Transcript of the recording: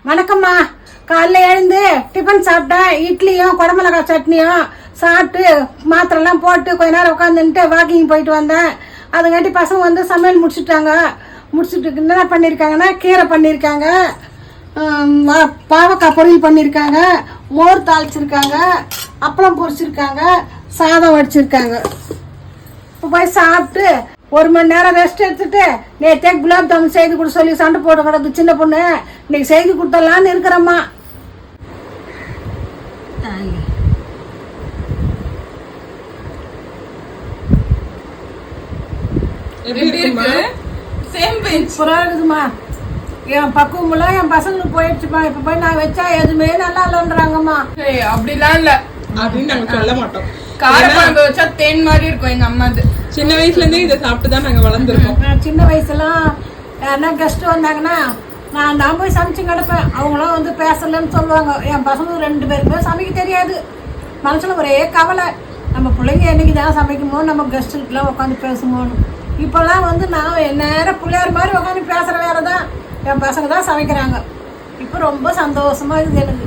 வணக்கம்மா. காலைல எழுந்து டிஃபன் சாப்பிட்டேன். இட்லியும் குடமிளகாய் சட்னியும் சாப்பிட்டு மாத்திரெல்லாம் போட்டு கொஞ்ச நேரம் உட்காந்துட்டு வாக்கிங் போயிட்டு வந்தேன். அதுங்காட்டி பசங்க வந்து சமையல் முடிச்சுட்டாங்க. முடிச்சுட்டு என்ன பண்ணியிருக்காங்கன்னா கீரை பண்ணியிருக்காங்க, பாவக்காய் பொரியல் பண்ணியிருக்காங்க, மோர் தாளிச்சிருக்காங்க, அப்பளம் பொரிச்சிருக்காங்க, சாதம் வடிச்சிருக்காங்க. இப்போ போய் சாப்பிட்டு 1 மணி நேரம் ரெஸ்ட் எடுத்துட்டு நேற்றே குலாப் ஜாமுன் செய்து கொடு சொல்லி சண்டை போட்டு கிடக்கு சின்ன பொண்ணு. இன்னைக்கு செய்து கொடுத்துடலான்னு இருக்கிறம்மா. இருக்குதுமா. என் பக்குவமெல்லாம் என் பசங்களுக்கு போயிடுச்சுமா. இப்ப போய் நான் வச்சா எதுவுமே நல்லா இல்லைன்றாங்கம்மா. அப்படிலாம் இல்ல அப்படின்னு நாங்க சொல்ல மாட்டோம். காரக்குழம்பு வச்சா தேன் மாதிரி இருக்கும் எங்க அம்மாது. சின்ன வயசுல இருந்தே இதை சாப்பிட்டுதான் நாங்க வளர்ந்துருக்கோம். சின்ன வயசுலாம் யாருன்னா கெஸ்ட் வந்தாங்கன்னா நான் போய் சமைச்சு கிடப்பேன். அவங்களாம் வந்து பேசலன்னு சொல்லுவாங்க. என் பசங்க 2 பேருக்குமே சமைக்க தெரியாது. மனசுல ஒரே கவலை, நம்ம பிள்ளைங்க என்னைக்கு தான் சமைக்குமோ, நம்ம கெஸ்ட்டுக்கெல்லாம் உட்காந்து பேசுமோன்னு. இப்போல்லாம் வந்து நான் நேரம் பிள்ளையார் மாதிரி உட்காந்து பேசுகிற வேலை தான் என் பசங்க தான் சமைக்கிறாங்க. இப்போ ரொம்ப சந்தோஷமா இருக்குது எனக்கு.